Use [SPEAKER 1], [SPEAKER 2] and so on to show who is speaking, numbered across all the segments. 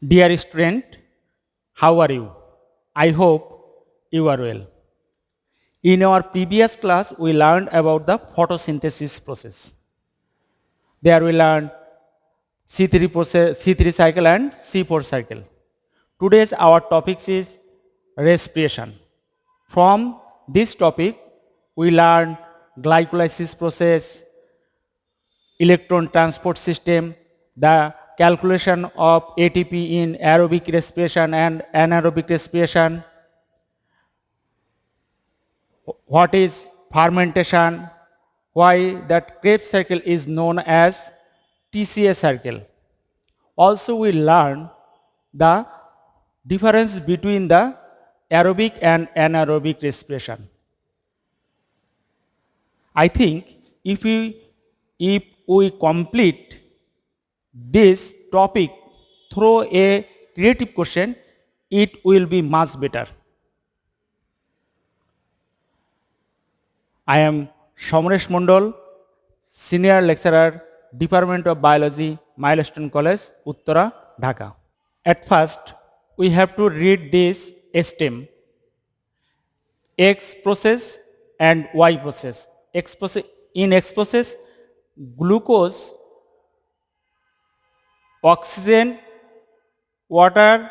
[SPEAKER 1] Dear student, how are you? I hope you are well. In our previous class, we learned about the photosynthesis process. There we learned C3 process, C3 cycle and C4 cycle. Today's our topic is respiration. From this topic, we learn glycolysis process, electron transport system, the calculation of ATP in aerobic respiration and anaerobic respiration, what is fermentation, why that Krebs cycle is known as TCA cycle. Also we learn the difference between the aerobic and anaerobic respiration. I think if we complete this topic through a creative question, it will be much better. I am Somaresh Mondol, Senior Lecturer, Department of Biology, Milestone College, Uttara, Dhaka. At first, we have to read this STEM, X process and Y process. In X process, glucose, oxygen, water,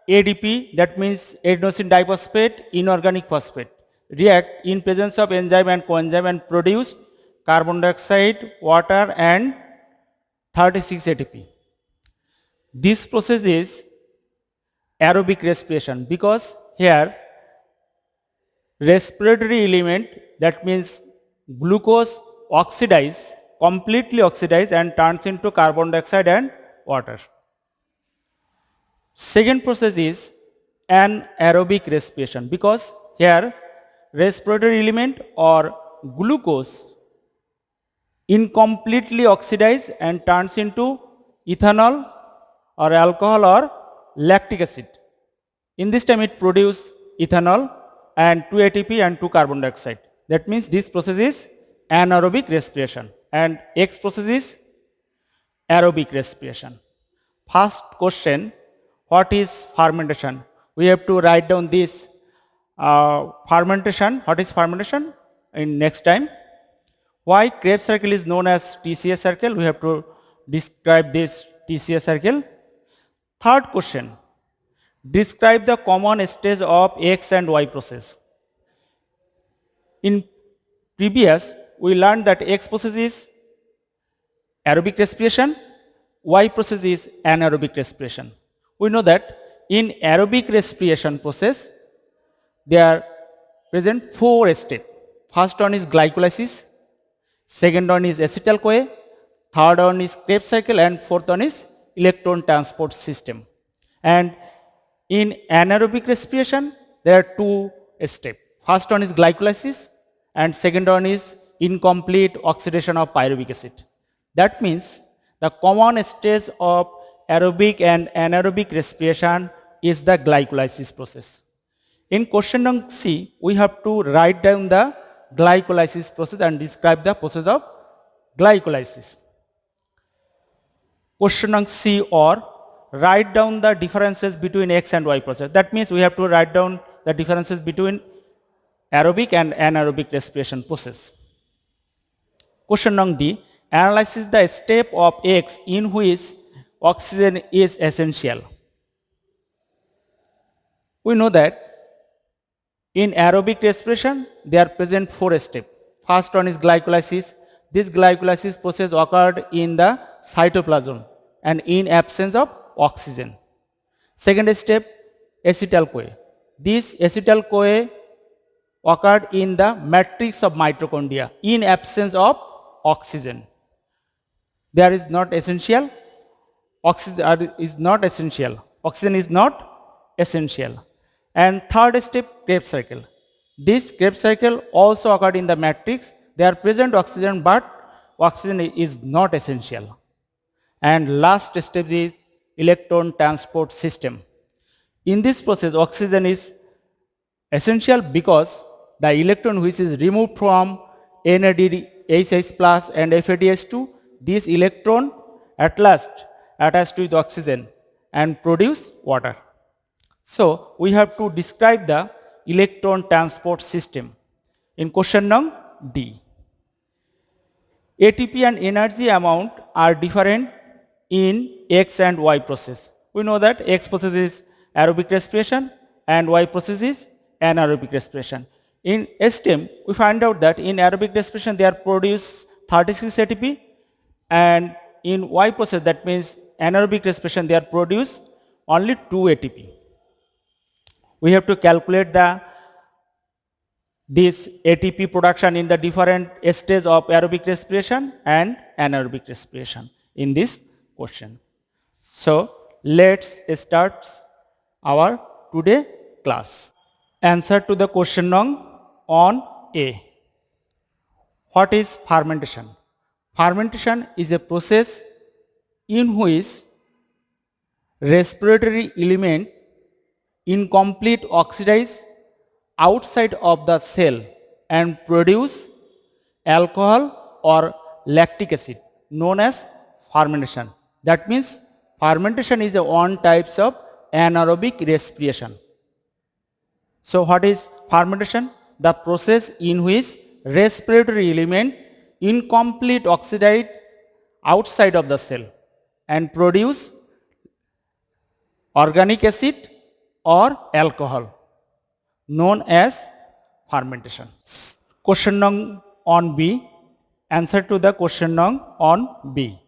[SPEAKER 1] ADP, that means adenosine diphosphate, inorganic phosphate, react in presence of enzyme and coenzyme and produce carbon dioxide, water and 36 ATP. This process is aerobic respiration because here respiratory element, that means glucose completely oxidize and turns into carbon dioxide and water. Second process is anaerobic respiration because here respiratory element or glucose incompletely oxidize and turns into ethanol or alcohol or lactic acid. In this time it produces ethanol and 2 ATP and 2 carbon dioxide. That means this process is anaerobic respiration and X process is aerobic respiration. First question, what is fermentation? We have to write down this fermentation. What is fermentation in next time? Why Krebs cycle is known as TCA cycle? We have to describe this TCA cycle. Third question, describe the common stage of X and Y process. In previous, we learned that X process is aerobic respiration, Y process is anaerobic respiration. We know that in aerobic respiration process, there are present 4 steps. First one is glycolysis, second one is acetyl-CoA, third one is Krebs cycle and fourth one is electron transport system. And in anaerobic respiration, there are 2 steps. First one is glycolysis and second one is incomplete oxidation of pyruvic acid. That means the common stage of aerobic and anaerobic respiration is the glycolysis process. In question number C, we have to write down the glycolysis process and describe the process of glycolysis. Question number C, or write down the differences between X and Y process. That means we have to write down the differences between aerobic and anaerobic respiration process. Question number D, analyze the step of X in which oxygen is essential. We know that in aerobic respiration, there are present 4 steps. First one is glycolysis. This glycolysis process occurred in the cytoplasm and in absence of oxygen. Second step, acetyl-CoA. This acetyl-CoA occurred in the matrix of mitochondria in absence of oxygen. There is not essential. Oxygen is not essential. Oxygen is not essential. And third step, Krebs cycle. This Krebs cycle also occurred in the matrix. They are present oxygen, but oxygen is not essential. And last step is electron transport system. In this process, oxygen is essential because the electron which is removed from NADH plus and FADH2, this electron at last attached with oxygen and produce water. So we have to describe the electron transport system in question number D. ATP and energy amount are different in X and Y process. We know that X process is aerobic respiration and Y process is anaerobic respiration. In STEM, we find out that in aerobic respiration they are produced 36 ATP, and in Y process, that means anaerobic respiration, they are produced only 2 ATP. We have to calculate this ATP production in the different stages of aerobic respiration and anaerobic respiration in this question. So let's start our today class. Answer to the question on A. What is fermentation? Fermentation is a process in which respiratory element incomplete oxidize outside of the cell and produce alcohol or lactic acid known as fermentation. That means fermentation is a one types of anaerobic respiration. So what is fermentation? The process in which respiratory element incomplete oxidize outside of the cell and produce organic acid or alcohol known as fermentation. Question on B. Answer to the question on B.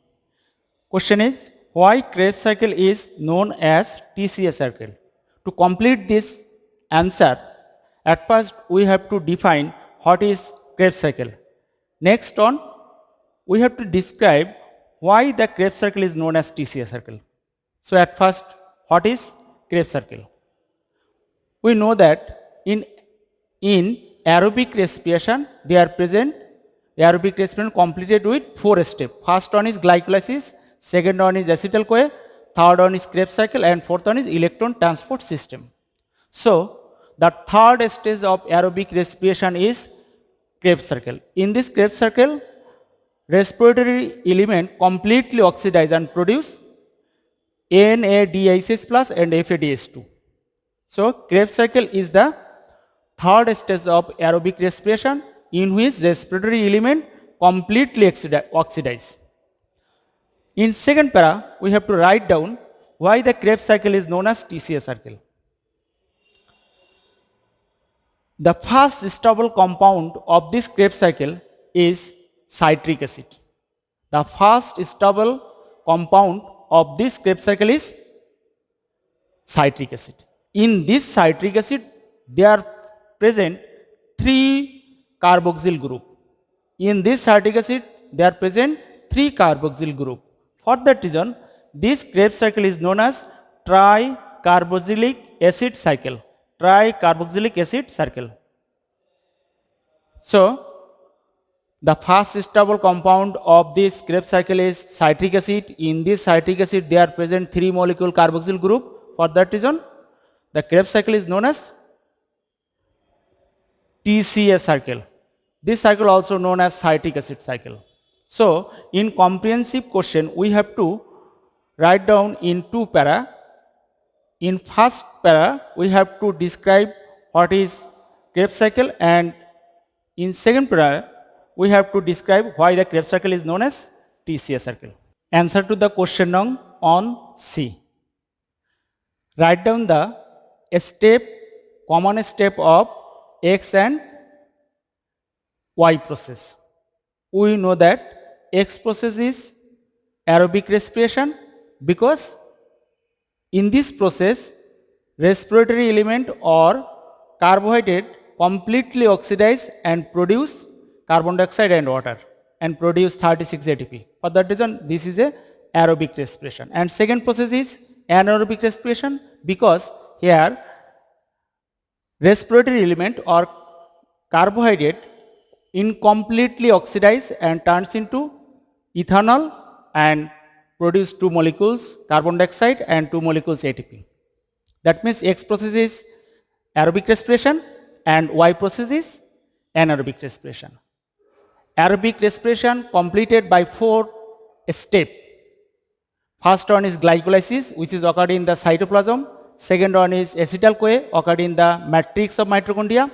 [SPEAKER 1] Question is, why Krebs cycle is known as TCA cycle? To complete this answer, at first we have to define what is Krebs cycle. Next on, we have to describe why the Krebs cycle is known as TCA cycle. So at first, what is Krebs cycle? We know that in aerobic respiration, they are present. Aerobic respiration completed with 4 steps. First one is glycolysis, second one is acetyl-CoA, third one is Krebs cycle, and fourth one is electron transport system. So the third stage of aerobic respiration is Krebs cycle. In this Krebs cycle, respiratory element completely oxidize and produce NADH plus and FADH2. So Krebs cycle is the third stage of aerobic respiration in which respiratory element completely oxidize. In second para, we have to write down why the Krebs cycle is known as TCA cycle. The first stable compound of this Krebs cycle is citric acid. The first stable compound of this Krebs cycle is citric acid. In this citric acid, there are present 3 carboxyl group. In this citric acid, there are present 3 carboxyl group. For that reason, this Krebs cycle is known as tricarboxylic acid cycle. Tricarboxylic acid cycle. So, the first stable compound of this Krebs cycle is citric acid. In this citric acid, there are present 3 molecule carboxyl group. For that reason, the Krebs cycle is known as TCA cycle. This cycle also known as citric acid cycle. So, in comprehensive question, we have to write down in 2 para. In first para, we have to describe what is Krebs cycle, and in second para, we have to describe why the Krebs cycle is known as TCA cycle. Answer to the question on C. Write down the common step of X and Y process. We know that X process is aerobic respiration because in this process respiratory element or carbohydrate completely oxidize and produce carbon dioxide and water and produce 36 ATP. For that reason, this is a aerobic respiration. And second process is anaerobic respiration because here respiratory element or carbohydrate incompletely oxidize and turns into ethanol and produce 2 molecules carbon dioxide and 2 molecules ATP. That means X process is aerobic respiration and Y process is anaerobic respiration. Aerobic respiration completed by 4 steps. First one is glycolysis, which is occurred in the cytoplasm. Second one is acetyl-CoA, occurred in the matrix of mitochondria.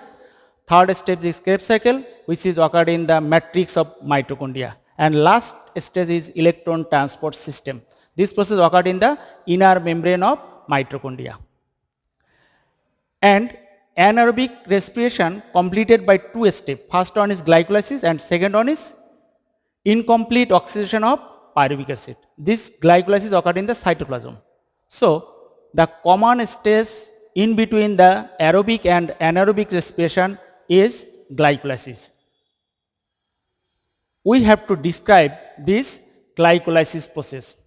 [SPEAKER 1] Third step is Krebs cycle, which is occurred in the matrix of mitochondria. And last stage is electron transport system. This process occurred in the inner membrane of mitochondria. And anaerobic respiration completed by two steps. First one is glycolysis and second one is incomplete oxidation of pyruvic acid. This glycolysis occurred in the cytoplasm. So, the common stage in between the aerobic and anaerobic respiration is glycolysis. We have to describe this glycolysis process.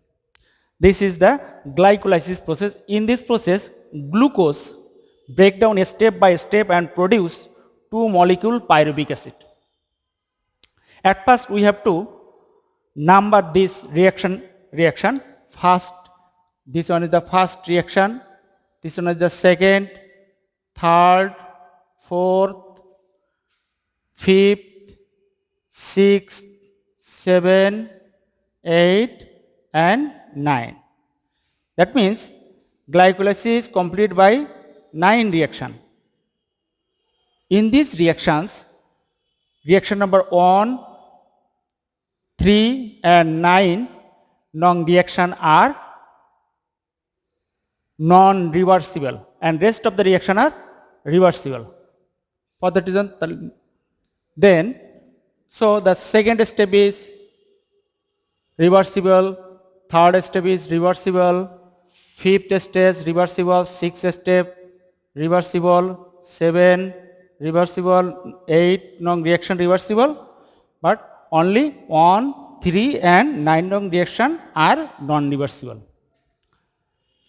[SPEAKER 1] This is the glycolysis process. In this process, glucose break down step by step and produce 2-molecule pyruvic acid. At first, we have to number this reaction. First, this one is the first reaction, this one is the second, third, fourth, fifth, sixth, 7, 8 and 9. That means glycolysis is complete by 9 reaction. In these reactions, reaction number 1, 3 and 9 non-reaction are non-reversible and rest of the reaction are reversible. For that reason, then, so the second step is reversible, third step is reversible, fifth stage reversible, sixth step reversible, 7 reversible, 8 non-reaction reversible, but only 1, 3 and 9 non-reaction are non-reversible.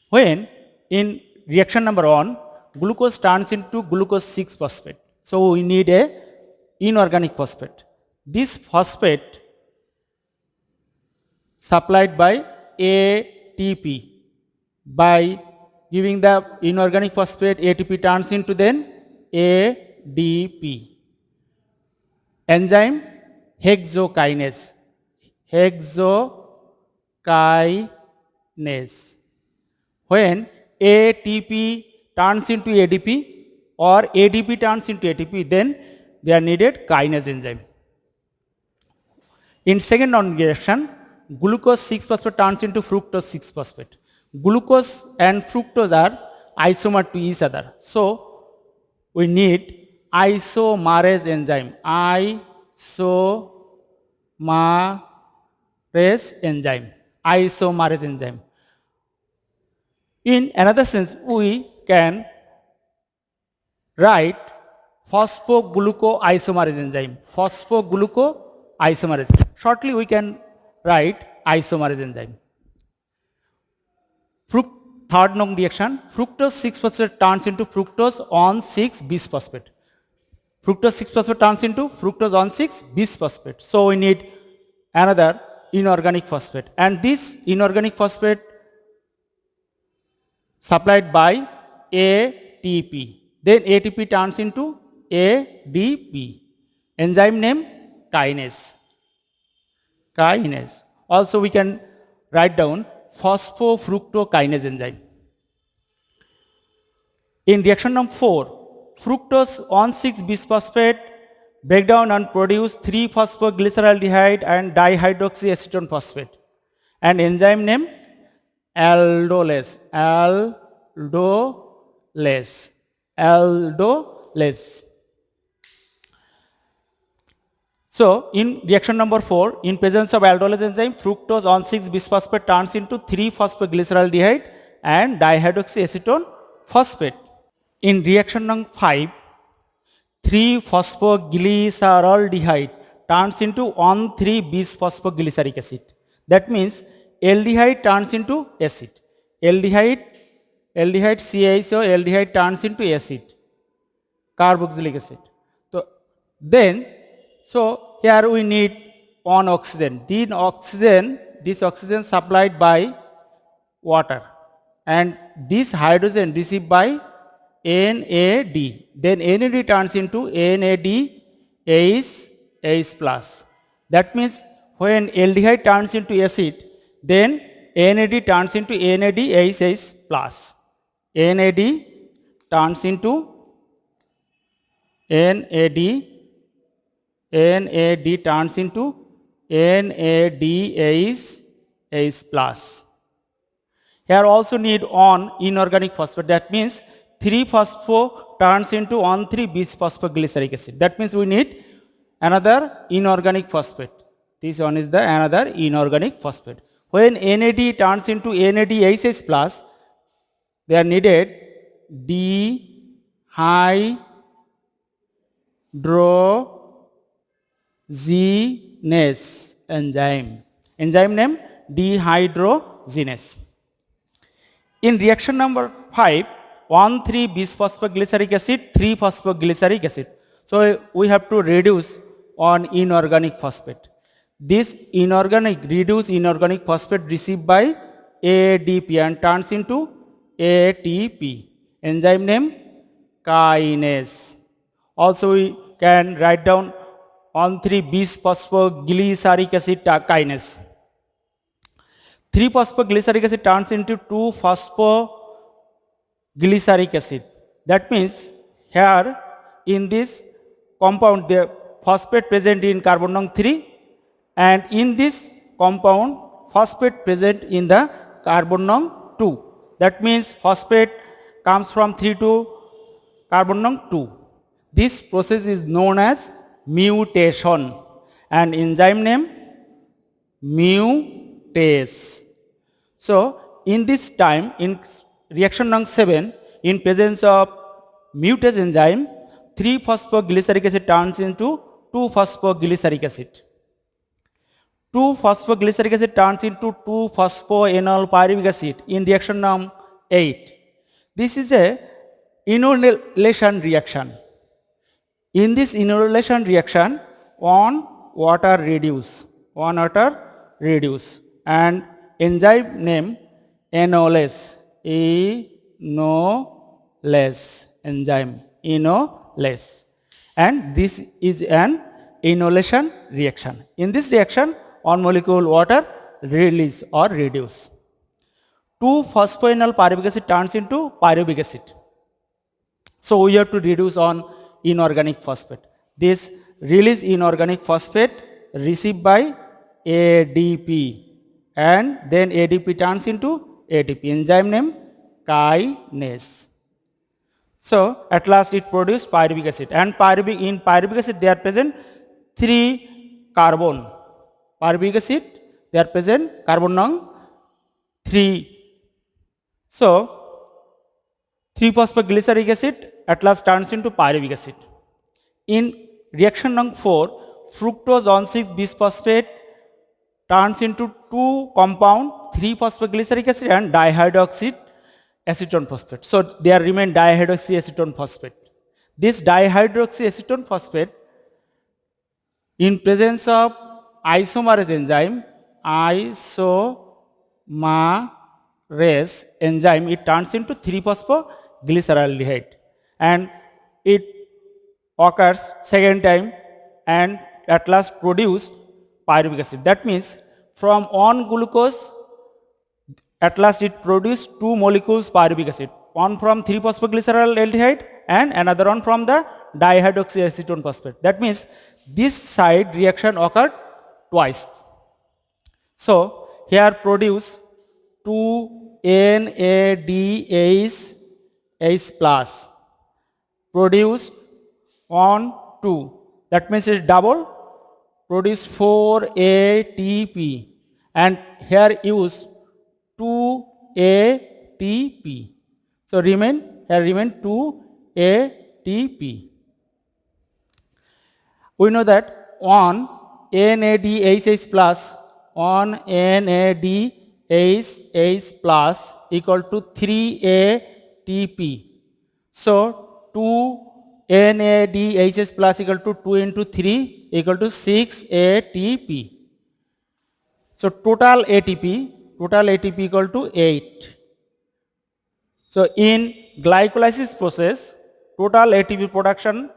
[SPEAKER 1] When in reaction number 1, glucose turns into glucose 6-phosphate. So we need a inorganic phosphate. This phosphate supplied by ATP. By giving the inorganic phosphate, ATP turns into then ADP. Enzyme hexokinase. When ATP turns into ADP or ADP turns into ATP, then they are needed kinase enzyme. In second non-reaction, glucose 6-phosphate turns into fructose 6-phosphate. Glucose and fructose are isomer to each other. So, we need isomerase enzyme. Isomerase enzyme. In another sense, we can write phosphoglucoisomerase enzyme. Phosphoglucoisomerase. Shortly, we can write isomerase enzyme. Third non-reaction, fructose 6-phosphate turns into fructose on 6-bisphosphate. Fructose 6-phosphate turns into fructose on 6-bisphosphate. So we need another inorganic phosphate, and this inorganic phosphate supplied by ATP. Then ATP turns into ADP. Enzyme name kinase. Also we can write down phosphofructokinase enzyme. In reaction number 4, fructose on 6-bisphosphate break down and produce 3-phosphoglyceraldehyde and dihydroxyacetone phosphate. And enzyme name aldolase. So, in reaction number 4, in presence of aldolase enzyme, fructose on 6-bisphosphate turns into 3-phosphoglyceraldehyde and dihydroxyacetone phosphate. In reaction number 5, 3-phosphoglyceraldehyde turns into 1,3-bisphosphoglyceric acid. That means aldehyde turns into acid. Aldehyde CaSO, aldehyde turns into acid, carboxylic acid. So here we need one oxygen. This oxygen supplied by water, and this hydrogen received by NAD. Then NAD turns into NADH+. That means when aldehyde turns into acid, then NAD turns into NADH plus. NAD turns into NAD turns into NADH plus. Here also need on inorganic phosphate. That means 3-phospho turns into 1,3-bis-phosphoglyceric acid. That means we need another inorganic phosphate. This one is the another inorganic phosphate. When NAD turns into NADH plus, they are needed dehydrogenase enzyme. Enzyme name dehydrogenase. In reaction number 5, 1,3-bisphosphoglyceric acid, 3-phosphoglyceric acid. So we have to reduce on inorganic phosphate. This reduced inorganic phosphate received by ADP and turns into ATP. Enzyme name kinase. Also we can write down 1,3-bisphosphoglyceric acid kinase. 3-phosphoglyceric acid turns into 2-phosphoglyceric acid. That means here in this compound the phosphate present in carbon 3, and in this compound phosphate present in the carbon 2. That means phosphate comes from 3 to carbon 2. This process is known as mutation and enzyme name mutase. So in this time, in reaction number 7, in presence of mutase enzyme, 3-phosphoglyceric acid turns into 2-phosphoglyceric acid. 2-phosphoglyceric acid turns into 2-phosphoenol pyruvic acid in reaction number 8. This is a inorylation reaction. In this inorylation reaction, one water reduce and enzyme name enolase, enzyme enolase, and this is an inolation reaction. In this reaction, one molecule water release or reduce. 2-phosphoenol pyruvic acid turns into pyruvic acid. So we have to reduce on inorganic phosphate. This release inorganic phosphate received by ADP, and then ADP turns into ATP. Enzyme name kinase. So at last it produced pyruvic acid, and in pyruvic acid there are present 3 carbon. Pyruvic acid there are present carbon 3. So 3-phosphoglyceric acid at last turns into pyruvic acid. In reaction number 4, fructose 1,6-bisphosphate turns into 2 compound 3-phosphoglyceric acid and dihydroxy acetone phosphate. So there remain dihydroxy acetone phosphate. This dihydroxy acetone phosphate, in presence of isomerase enzyme, it turns into 3-phosphoglyceraldehyde, and it occurs second time and at last produced pyruvic acid. That means from one glucose at last it produced 2 molecules pyruvic acid, one from 3-phosphoglyceraldehyde and another one from the dihydroxy acetone phosphate. That means this side reaction occurred twice. So here produce 2 NADH plus produced 1 2, that means it's double, produce 4 ATP, and here use 2 ATP. So remain 2 ATP. We know that 1 NADH plus equal to 3 ATP. So 2 NADH plus equal to 2 into 3 equal to 6 ATP. So total ATP equal to 8. So in glycolysis process, total ATP production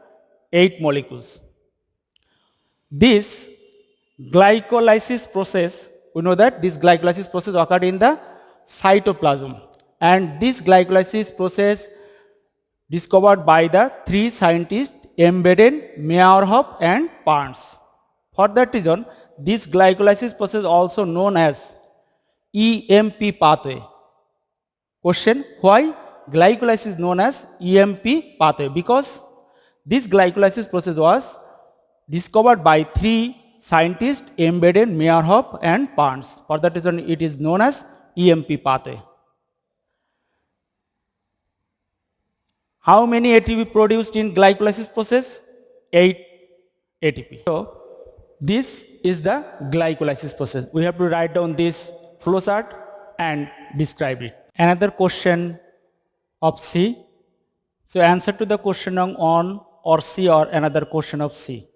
[SPEAKER 1] 8 molecules. This glycolysis process We know that this glycolysis process occurred in the cytoplasm, and this glycolysis process discovered by the three scientists Embeden, Meyerhoff and Parnes. For that reason, this glycolysis process also known as EMP pathway. Question: why glycolysis is known as EMP pathway? Because this glycolysis process was discovered by three scientists Embeden, Meyerhoff and Parnes. For that reason, it is known as EMP pathway. How many ATP produced in glycolysis process? 8 ATP. So this is the glycolysis process. We have to write down this flowchart and describe it. Another question of C. So answer to the question on or C, or another question of C.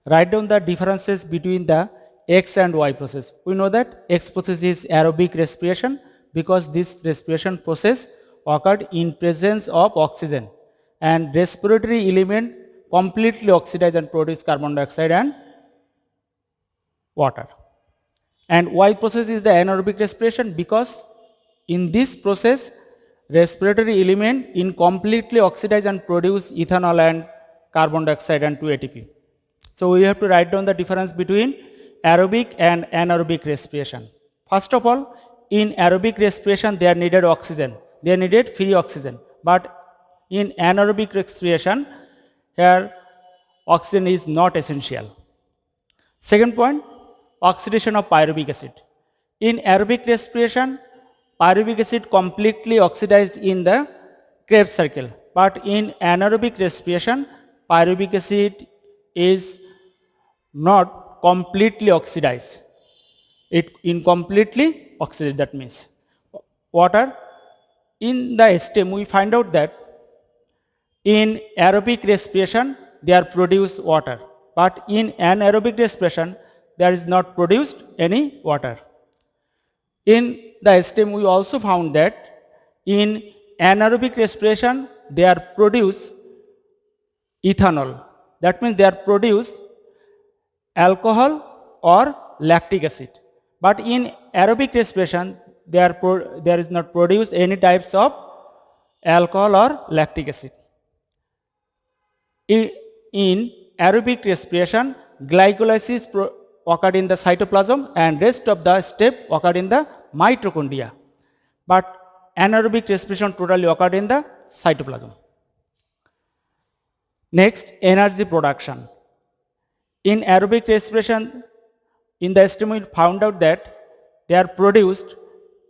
[SPEAKER 1] Write down the differences between the X and Y process. We know that X process is aerobic respiration because this respiration process occurred in presence of oxygen, and respiratory element completely oxidize and produce carbon dioxide and water. And Y process is the anaerobic respiration because in this process respiratory element incompletely oxidize and produce ethanol and carbon dioxide and 2 ATP. So we have to write down the difference between aerobic and anaerobic respiration. First of all, in aerobic respiration they are needed oxygen, they are needed free oxygen, but in anaerobic respiration here oxygen is not essential. Second point, oxidation of pyruvic acid. In aerobic respiration, pyruvic acid completely oxidized in the Krebs cycle, but in anaerobic respiration pyruvic acid is not completely oxidized, it incompletely oxidized. That means water. In the stem we find out that in aerobic respiration there produce water, but in anaerobic respiration there is not produced any water. In the stem we also found that in anaerobic respiration they are produce ethanol. That means they are produce alcohol or lactic acid, but in aerobic respiration there is not produced any types of alcohol or lactic acid. In aerobic respiration glycolysis occurred in the cytoplasm and rest of the step occurred in the mitochondria, but anaerobic respiration totally occurred in the cytoplasm. Next, energy production. In aerobic respiration, in the stem we found out that they are produced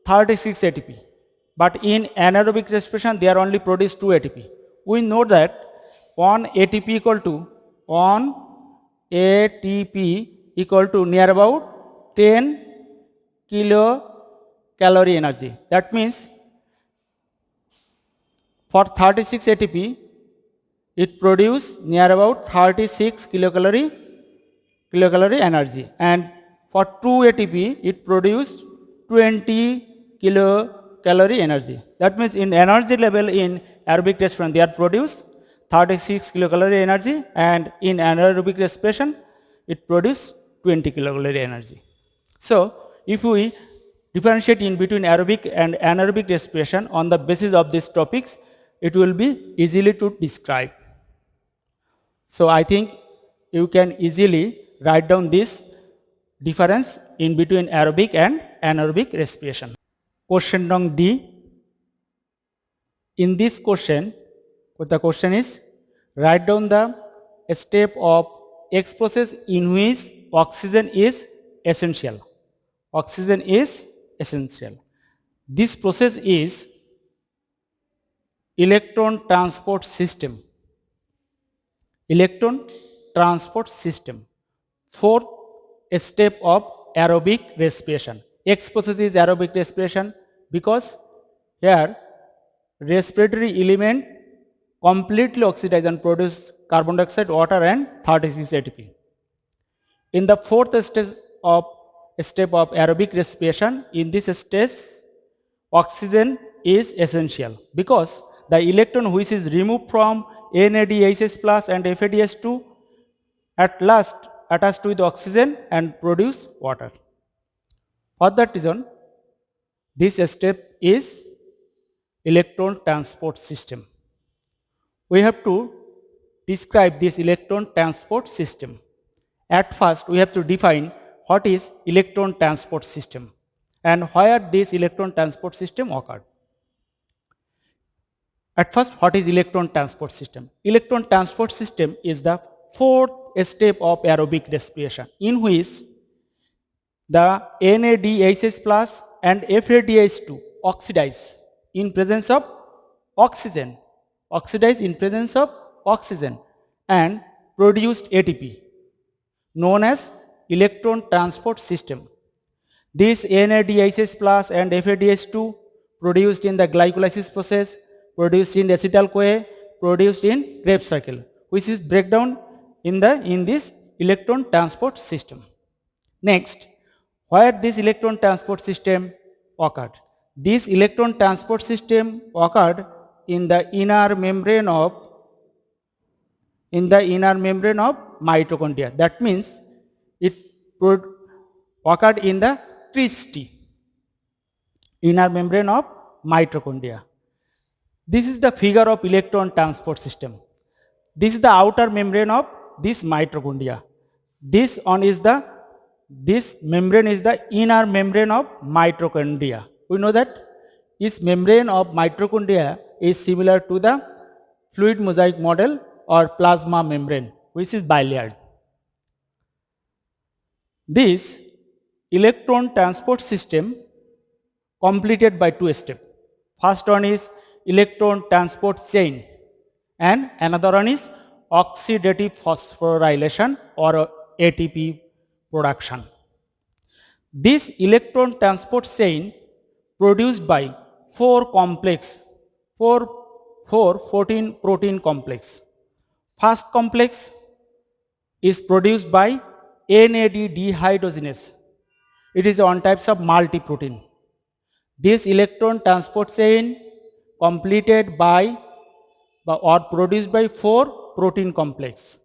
[SPEAKER 1] 36 ATP, but in anaerobic respiration they are only produced 2 ATP. We know that 1 ATP equal to 1 ATP equal to near about 10 kilocalorie energy. That means for 36 ATP it produces near about 36 kilocalorie energy, and for 2 ATP it produces 20 kilocalorie energy. That means in energy level in aerobic respiration they are produced 36 kilocalorie energy, and in anaerobic respiration it produces 20 kilocalorie energy. So if we differentiate in between aerobic and anaerobic respiration on the basis of these topics, it will be easily to describe. So I think you can easily write down this difference in between aerobic and anaerobic respiration. Question number D. In this question, the question is write down the step of X process in which oxygen is essential. Oxygen is essential. This process is electron transport system. Electron transport system. Fourth step of aerobic respiration. X process is aerobic respiration because here respiratory element completely oxidize and produce carbon dioxide, water and 36 ATP. In the fourth step of aerobic respiration, in this stage oxygen is essential because the electron which is removed from NADH plus and FADH2 at last attached with oxygen and produce water. For that reason, this step is electron transport system. We have to describe this electron transport system. At first, we have to define what is electron transport system and where this electron transport system occurred. At first, what is electron transport system? Electron transport system is the fourth step of aerobic respiration, in which the NADH plus and FADH2 oxidize in presence of oxygen, and produced ATP, known as electron transport system. This NADH plus and FADH2 produced in the glycolysis process, produced in acetyl-CoA, produced in Krebs cycle, which is breakdown in this electron transport system. Next, where this electron transport system occurred? This electron transport system occurred in the inner membrane of mitochondria. That means it occurred in the TRIST, inner membrane of mitochondria. This is the figure of electron transport system. This is the outer membrane of this mitochondria. This membrane is the inner membrane of mitochondria. We know that this membrane of mitochondria is similar to the fluid mosaic model or plasma membrane, which is bilayered. This electron transport system completed by two steps. First one is electron transport chain and another one is oxidative phosphorylation or ATP production. This electron transport chain produced by 14 protein complex. First complex is produced by NAD dehydrogenase. It is one type of multi-protein. This electron transport chain completed by or produced by 4 protein complex.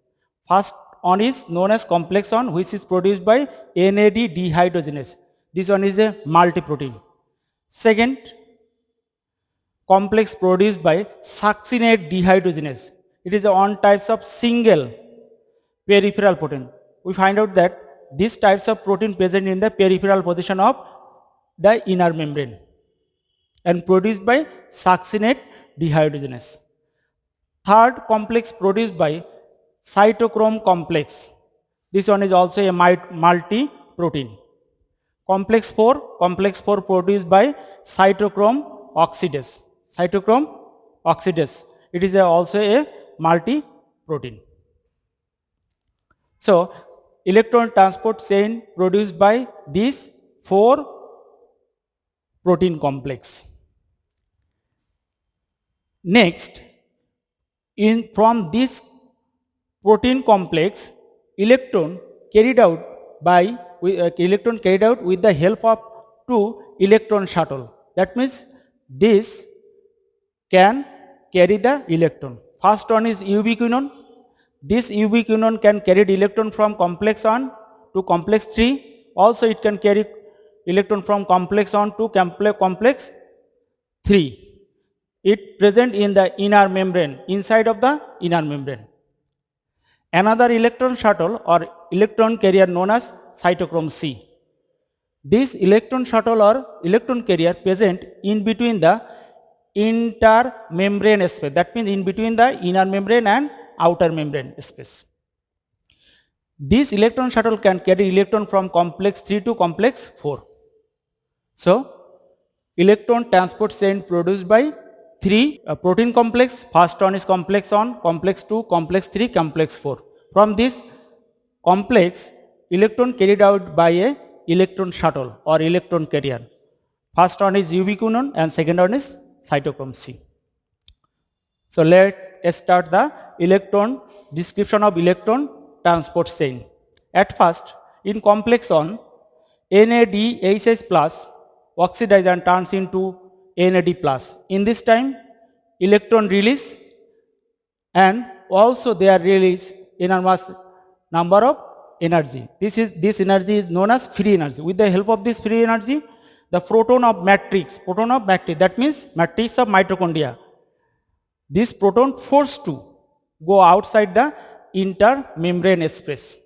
[SPEAKER 1] First one is known as complex 1, which is produced by NAD dehydrogenase. This one is a multi-protein. Second complex produced by succinate dehydrogenase. It is one type of single peripheral protein. We find out that these types of protein present in the peripheral position of the inner membrane and produced by succinate dehydrogenase. Third complex produced by cytochrome complex. This one is also a multi-protein. Complex 4 produced by cytochrome oxidase. It is also a multi-protein. So, electron transport chain produced by these 4 protein complex. Next, from this protein complex, electron carried out with the help of 2 electron shuttle. That means this can carry the electron. First one is ubiquinone. This ubiquinone can carry the electron from complex 1 to complex 3. Also it can carry electron from complex 1 to complex 3. It present in the inner membrane, inside of the inner membrane. Another electron shuttle or electron carrier known as cytochrome C. This electron shuttle or electron carrier present in between the intermembrane space. That means in between the inner membrane and outer membrane space. This electron shuttle can carry electron from complex 3 to complex 4. So, electron transport chain produced by 3 protein complex. First one is complex 1, complex 2, complex 3, complex 4. From this complex, electron carried out by a electron shuttle or electron carrier. First one is ubiquinone and second one is cytochrome C. So let's start the description of electron transport chain. At first, in complex 1, NADH plus oxidizes and turns into NAD plus. In this time, electron release and also they are release enormous number of energy. This energy is known as free energy. With the help of this free energy, the proton of matrix, that means matrix of mitochondria, this proton forced to go outside the intermembrane space.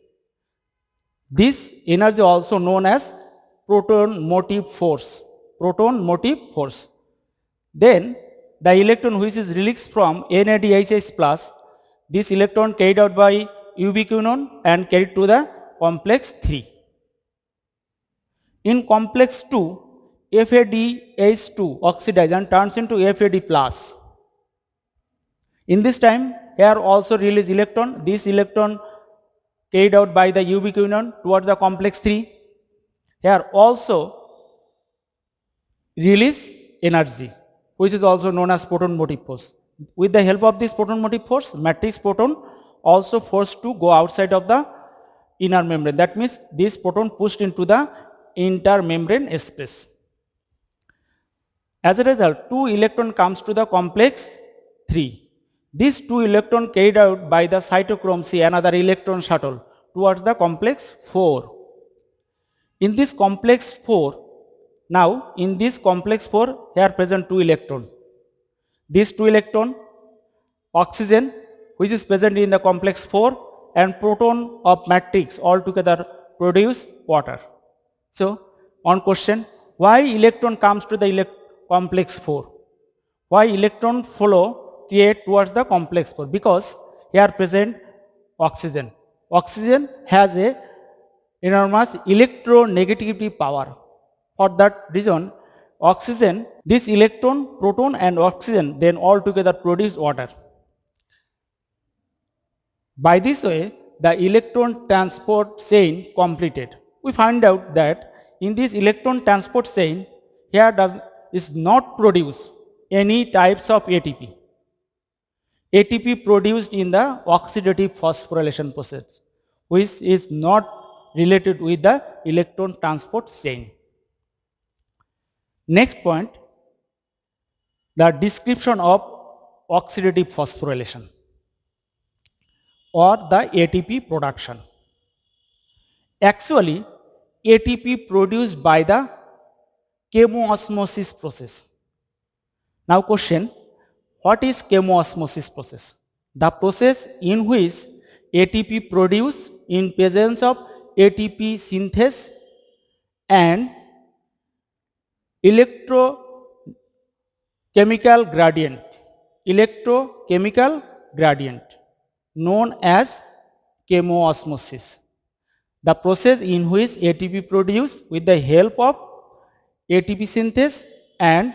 [SPEAKER 1] This energy also known as proton motive force. Proton motive force. Then the electron which is released from NADH plus, this electron carried out by ubiquinone and carried to the complex 3. In complex 2, FADH2 oxidizes and turns into FAD plus. In this time, here also release electron. This electron carried out by the ubiquinone towards the complex 3. Here also release energy, which is also known as proton motive force. With the help of this proton motive force, matrix proton also forced to go outside of the inner membrane. That means this proton pushed into the intermembrane space. As a result, 2 electron comes to the complex 3. These 2 electron carried out by the cytochrome C, another electron shuttle, towards the complex 4. In this complex 4, now in this complex 4, here present 2 electron. These 2 electron, oxygen, which is present in the complex 4, and proton of matrix all together produce water. So, on question, why electron comes to the complex 4? Why electron flow create towards the complex 4? Because here present oxygen. Oxygen has a enormous electronegativity power. For that reason, oxygen, this electron, proton and oxygen then all together produce water. By this way, the electron transport chain completed. We find out that in this electron transport chain, here is not produce any types of ATP. ATP produced in the oxidative phosphorylation process, which is not related with the electron transport chain. Next point, the description of oxidative phosphorylation or the ATP production. Actually, ATP produced by the chemoosmosis process. Now question, what is chemoosmosis process? The process in which ATP produced in presence of ATP synthase and electrochemical gradient known as chemoosmosis. The process in which ATP produced with the help of ATP synthase and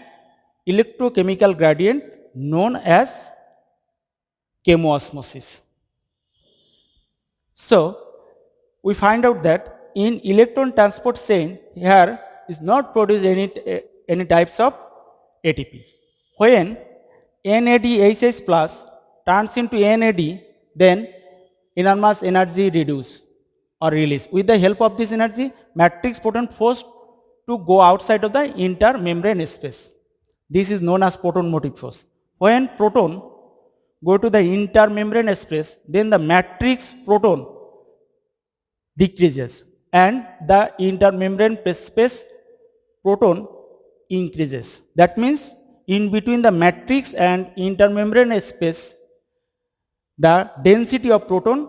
[SPEAKER 1] electrochemical gradient known as chemoosmosis. So, we find out that in electron transport chain, here is not produced any types of ATP. When NADH plus turns into NAD, then enormous energy reduced or released. With the help of this energy, matrix proton forced to go outside of the intermembrane space. This is known as proton motive force. When proton go to the intermembrane space, then the matrix proton decreases and the intermembrane space proton increases. That means in between the matrix and intermembrane space, the density of proton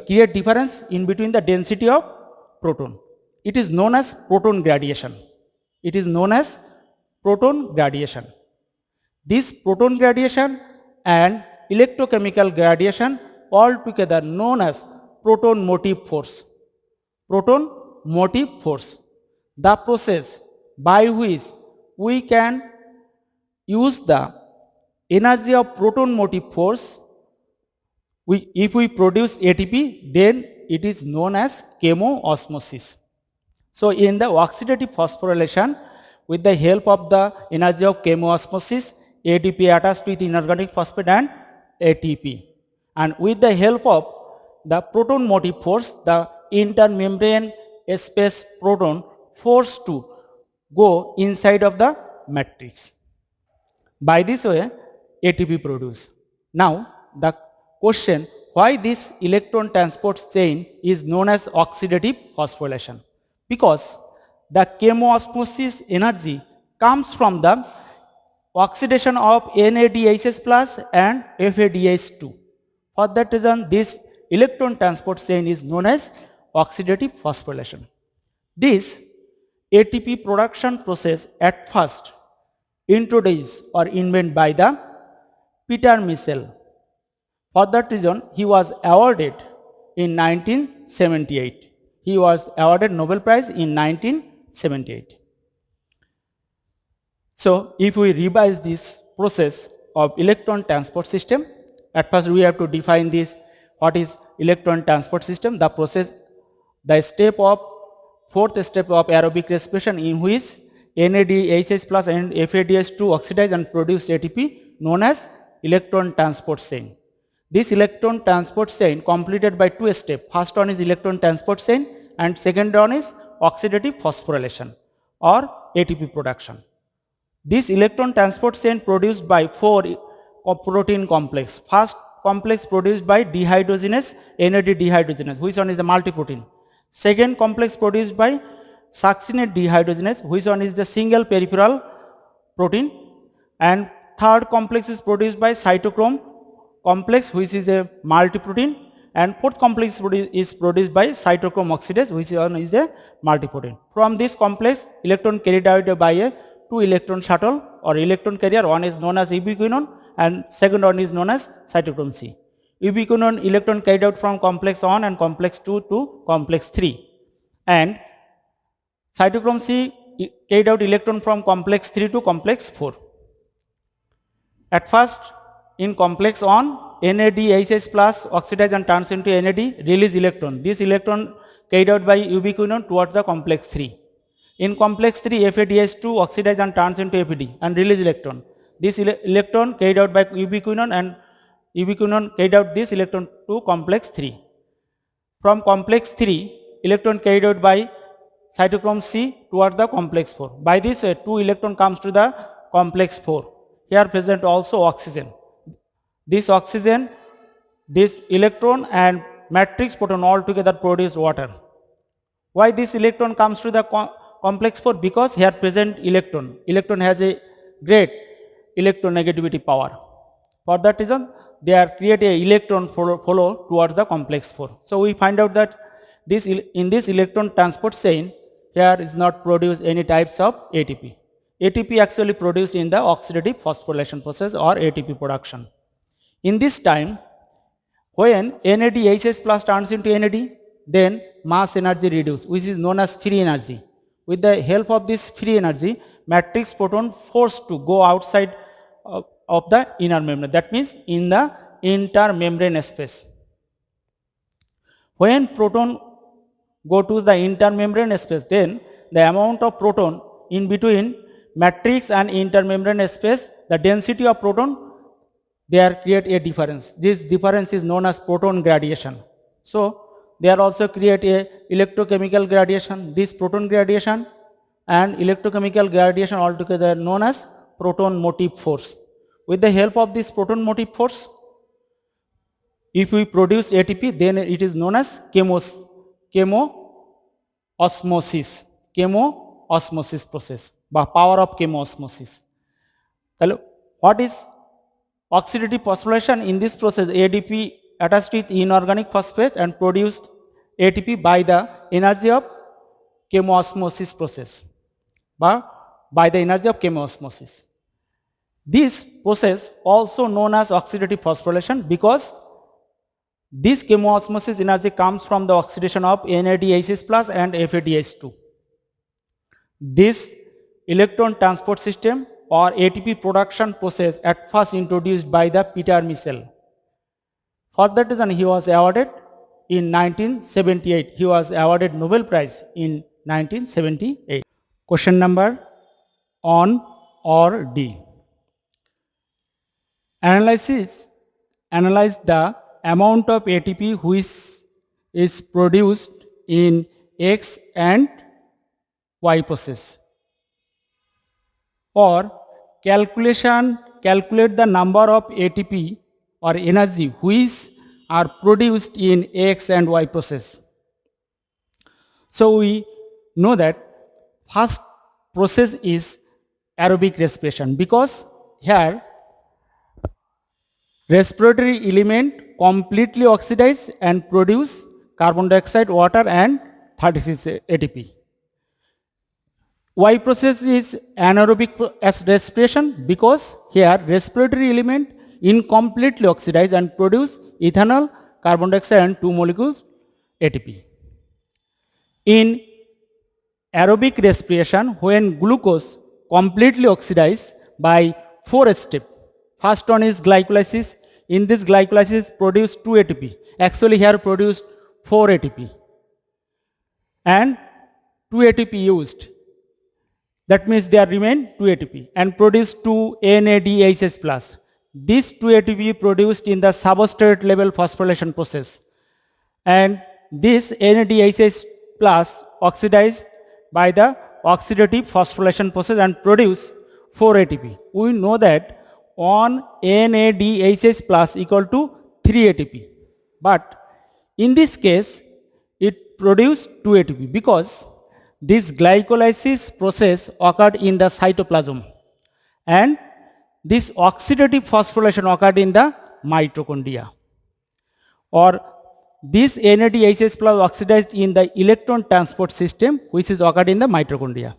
[SPEAKER 1] create difference in between the density of proton. It is known as proton gradation. It is known as proton gradation. This proton gradation and electrochemical gradation all together known as proton motive force. Proton motive force. The process by which we can use the energy of proton motive force, if we produce ATP, then it is known as chemoosmosis. So in the oxidative phosphorylation, with the help of the energy of chemoosmosis, ADP attached with inorganic phosphate and ATP. And with the help of the proton motive force, the intermembrane space proton forced to go inside of the matrix. By this way, ATP produced. Now, the question, why this electron transport chain is known as oxidative phosphorylation? Because the chemoosmosis energy comes from the oxidation of NADH plus and FADH2. For that reason, this electron transport chain is known as oxidative phosphorylation. This ATP production process at first introduced or invented by the Peter Michel. For that reason, he was awarded in 1978. He was awarded Nobel Prize in 1978. So, if we revise this process of electron transport system, at first we have to define this, what is electron transport system, the process, the fourth step of aerobic respiration in which NADH plus and FADH2 oxidize and produce ATP known as electron transport chain. This electron transport chain completed by two steps. First one is electron transport chain and second one is oxidative phosphorylation or ATP production. This electron transport chain produced by four protein complex. First complex produced by dehydrogenase NAD dehydrogenase, which one is the multiprotein. Second complex produced by succinate dehydrogenase, which one is the single peripheral protein. And third complex is produced by cytochrome complex, which is a multiprotein. And fourth complex is produced by cytochrome oxidase, which one is a multiprotein. From this complex, electron carried out by a 2 electron shuttle or electron carrier, one is known as ubiquinone and second one is known as cytochrome C. Ubiquinone electron carried out from complex 1 and complex 2 to complex 3 and cytochrome C carried out electron from complex 3 to complex 4. At first, in complex 1, NADH plus oxidize and turns into NAD, release electron. This electron carried out by ubiquinone towards the complex 3. In complex 3, FADH2 oxidize and turns into FAD and release electron. This electron carried out by ubiquinone and ubiquinone carried out this electron to complex 3. From complex 3, electron carried out by cytochrome C towards the complex 4. By this way, 2 electron comes to the complex 4. Here present also oxygen. This oxygen, this electron and matrix proton all together produce water. Why this electron comes to the complex 4? Because here present electron. Electron has a great electronegativity power. For that reason, they are create a electron flow towards the complex 4. So we find out that this in this electron transport chain, here is not produced any types of ATP. ATP actually produced in the oxidative phosphorylation process or ATP production. In this time, when NADH plus turns into NAD, then mass energy reduced, which is known as free energy. With the help of this free energy, matrix proton forced to go outside of the inner membrane. That means in the intermembrane space. When proton go to the intermembrane space, then the amount of proton in between matrix and intermembrane space, the density of proton, there create a difference. This difference is known as proton gradation. So there also create a electrochemical gradation. This proton gradation and electrochemical gradation altogether known as proton motive force. With the help of this proton motive force, if we produce ATP, then it is known as chemoosmosis process, by power of chemoosmosis. What is oxidative phosphorylation? In this process, ADP attached with inorganic phosphate and produced ATP by the energy of chemoosmosis process, by the energy of chemoosmosis. This process also known as oxidative phosphorylation because this chemoosmosis energy comes from the oxidation of NADH plus and FADH2. This electron transport system or ATP production process at first introduced by the Peter Michel. For that reason, he was awarded in 1978. He was awarded Nobel Prize in 1978. Question number on or D. Analyze the amount of ATP which is produced in X and Y process. Or calculate the number of ATP or energy which are produced in X and Y process. So we know that first process is aerobic respiration, because here respiratory element completely oxidize and produce carbon dioxide, water and 36 ATP. Y process is anaerobic respiration, because here respiratory element incompletely oxidize and produce ethanol, carbon dioxide and 2 molecules ATP. In aerobic respiration, when glucose completely oxidized by 4 steps, first one is glycolysis. In this glycolysis produce 2 ATP. Actually here produced 4 ATP and 2 ATP used. That means there remain 2 ATP and produce 2 NADHS plus. This 2 ATP produced in the substrate level phosphorylation process, and this NADHS plus oxidized by the oxidative phosphorylation process and produce 4 ATP. We know that 1 NADHS plus equal to 3 ATP, but in this case it produced 2 ATP because this glycolysis process occurred in the cytoplasm and this oxidative phosphorylation occurred in the mitochondria, or this NADHS plus oxidized in the electron transport system which is occurred in the mitochondria.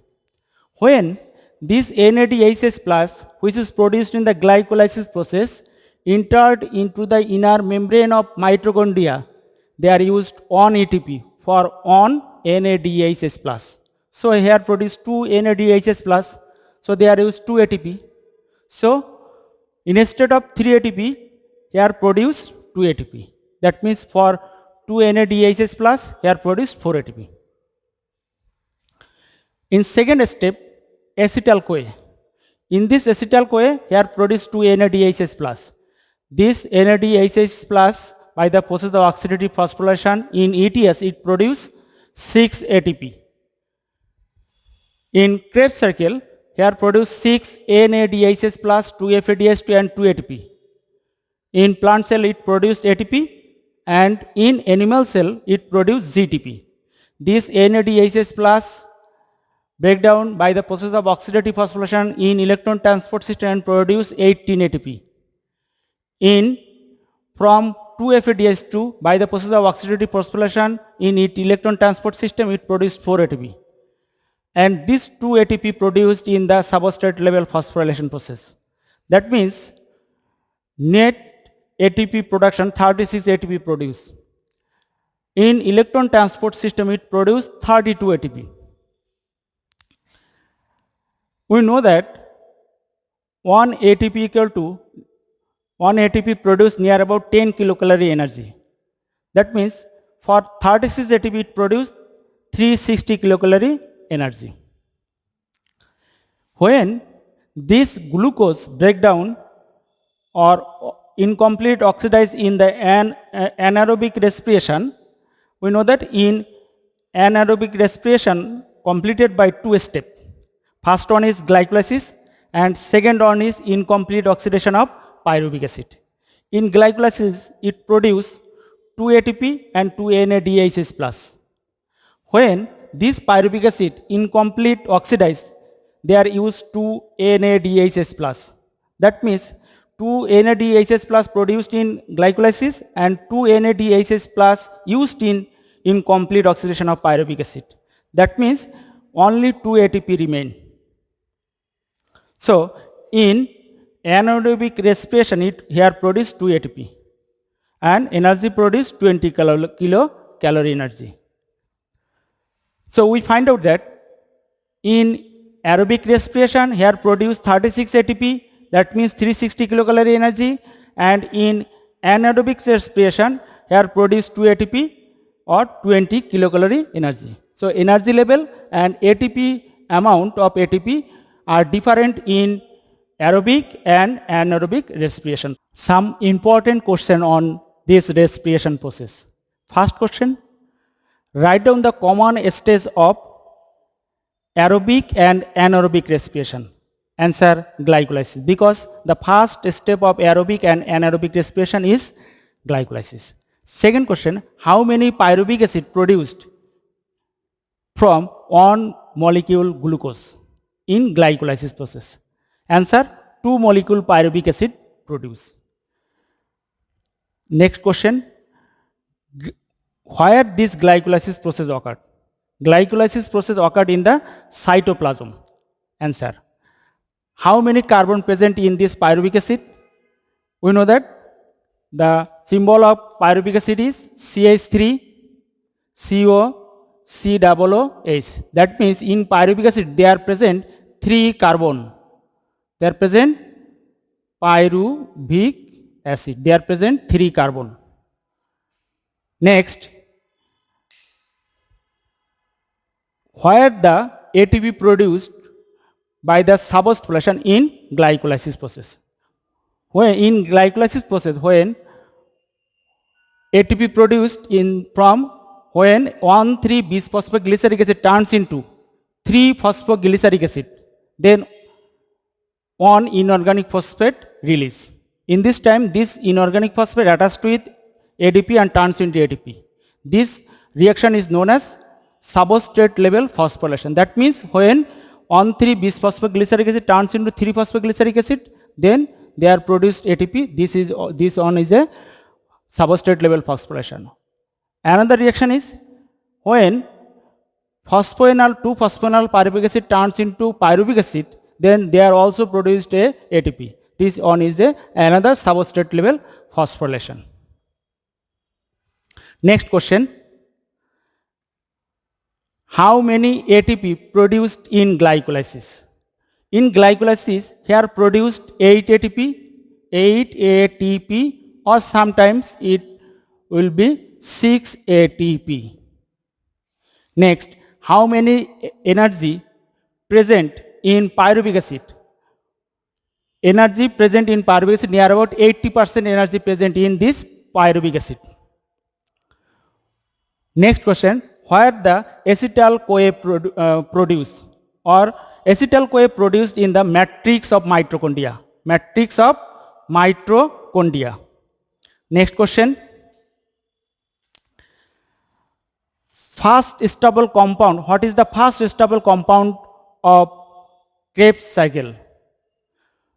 [SPEAKER 1] When this NADHS plus which is produced in the glycolysis process entered into the inner membrane of mitochondria, they are used 1 ATP for 1 NADHS plus. So here produce 2 NADHS plus, so they are used 2 ATP. So instead of 3 ATP, here produce 2 ATP. That means for 2 NADHS plus, here produce 4 ATP. In second step, acetyl-CoA. In this acetyl-CoA, here produce 2 NADHS plus. This NADHS plus by the process of oxidative phosphorylation in ETS, it produce 6 ATP. In Krebs cycle, here produce 6 NADHS plus 2 FADH2 and 2 ATP. In plant cell it produced ATP, and in animal cell it produced GTP. This NADHS plus breakdown by the process of oxidative phosphorylation in electron transport system and produce 18 ATP. From 2 FADH2 by the process of oxidative phosphorylation in its electron transport system it produced 4 ATP. And this 2 ATP produced in the substrate level phosphorylation process. That means net ATP production 36 ATP produced. In electron transport system it produced 32 ATP. We know that 1 ATP equal to 1 ATP produced near about 10 kilocalorie energy. That means for 36 ATP it produced 360 kilocalorie energy. When this glucose breakdown or incomplete oxidized in the anaerobic respiration, we know that in anaerobic respiration completed by 2 steps. First one is glycolysis and second one is incomplete oxidation of pyruvic acid. In glycolysis it produces 2 ATP and 2 NADHS plus. When this pyruvic acid incomplete oxidized, they are used 2 NADHS plus. That means 2 NADHS plus produced in glycolysis and 2 NADHS plus used in incomplete oxidation of pyruvic acid. That means only 2 ATP remain. So in anaerobic respiration it here produced 2 ATP and energy produced 20 kilocalorie energy. So we find out that in aerobic respiration here produce 36 ATP, that means 360 kilocalorie energy, and in anaerobic respiration here produce 2 ATP or 20 kilocalorie energy. So energy level and ATP amount of ATP are different in aerobic and anaerobic respiration. Some important question on this respiration process. First question, write down the common stage of aerobic and anaerobic respiration. Answer, glycolysis, because the first step of aerobic and anaerobic respiration is glycolysis. Second question, how many pyruvic acid produced from one molecule glucose in glycolysis process? Answer, 2 molecule pyruvic acid produce. Next question, where this glycolysis process occurred? Glycolysis process occurred in the cytoplasm. Answer, how many carbon present in this pyruvic acid? We know that the symbol of pyruvic acid is CH3 CO COOH. That means in pyruvic acid there are present 3 carbon. They are present pyruvic acid. They are present 3 carbon. Next, where the ATP produced by the substitution in glycolysis process? When in glycolysis process, when ATP produced in from when 1,3-bisphosphoglyceric acid turns into 3-phosphoglyceric acid, then 1 inorganic phosphate release. In this time, this inorganic phosphate attached with ADP and turns into ATP. This reaction is known as substrate level phosphorylation. That means when 1,3-bisphosphoglyceric acid turns into 3-phosphoglyceric acid, then they are produced ATP. This one is a substrate level phosphorylation. Another reaction is when 2-phosphoenol pyruvic acid turns into pyruvic acid, then they are also produced a ATP. This one is another substrate level phosphorylation. Next question, how many ATP produced in glycolysis? In glycolysis, here produced 8 ATP, or sometimes it will be 6 ATP. Next, how many energy present in pyruvic acid? Energy present in pyruvic acid, near about 80% energy present in this pyruvic acid. Next question, where the acetyl-CoA produce, or acetyl-CoA produced in the matrix of mitochondria. Matrix of mitochondria. Next question, first stable compound. What is the first stable compound of Krebs cycle?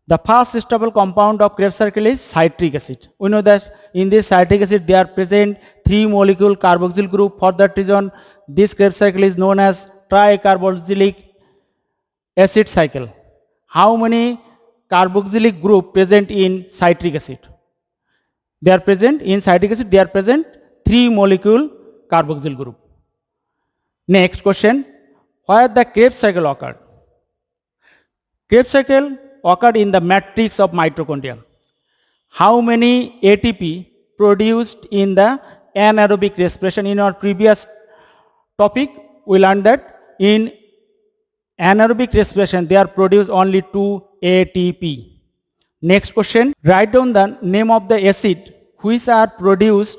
[SPEAKER 1] The first stable compound of Krebs cycle is citric acid. We know that in this citric acid there are present 3 molecule carboxyl group. For that reason, this Krebs cycle is known as tricarboxylic acid cycle. How many carboxylic group present in citric acid? They are present in citric acid. They are present 3 molecule carboxyl group. Next question, where the Krebs cycle occurred? Krebs cycle occurred in the matrix of mitochondria. How many ATP produced in the anaerobic respiration? In our previous topic, we learned that in anaerobic respiration, they are produced only 2 ATP. Next question, write down the name of the acid which are produced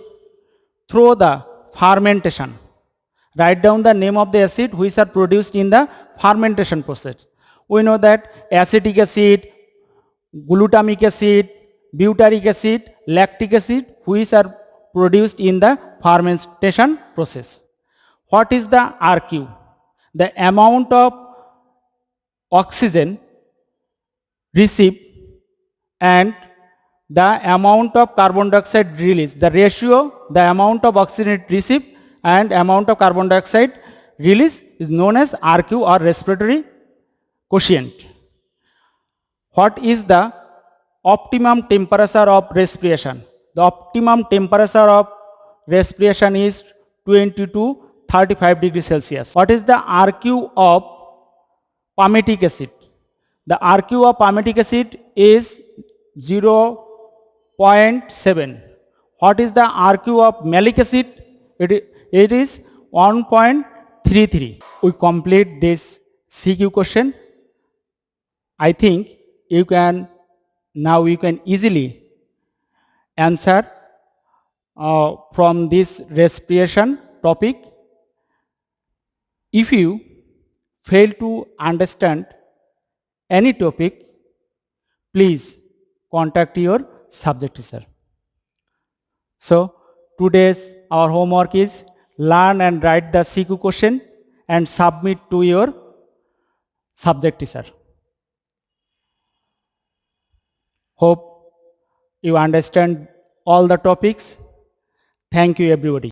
[SPEAKER 1] through the fermentation. Write down the name of the acid which are produced in the fermentation process. We know that acetic acid, glutamic acid, butyric acid, lactic acid, which are produced in the fermentation process. What is the RQ? The amount of oxygen received and the amount of carbon dioxide released. The ratio, the amount of oxygen received and amount of carbon dioxide released is known as RQ, or respiratory quotient. What is the optimum temperature of respiration? The optimum temperature of respiration is 20 to 35 degrees Celsius. What is the RQ of palmitic acid? The RQ of palmitic acid is 0.7. What is the RQ of malic acid? It is 1.33. We complete this CQ question. I think you can easily answer from this respiration topic. If you fail to understand any topic, please contact your subject teacher. So today's our homework is learn and write the CQ question and submit to your subject teacher. Hope you understand all the topics. Thank you everybody.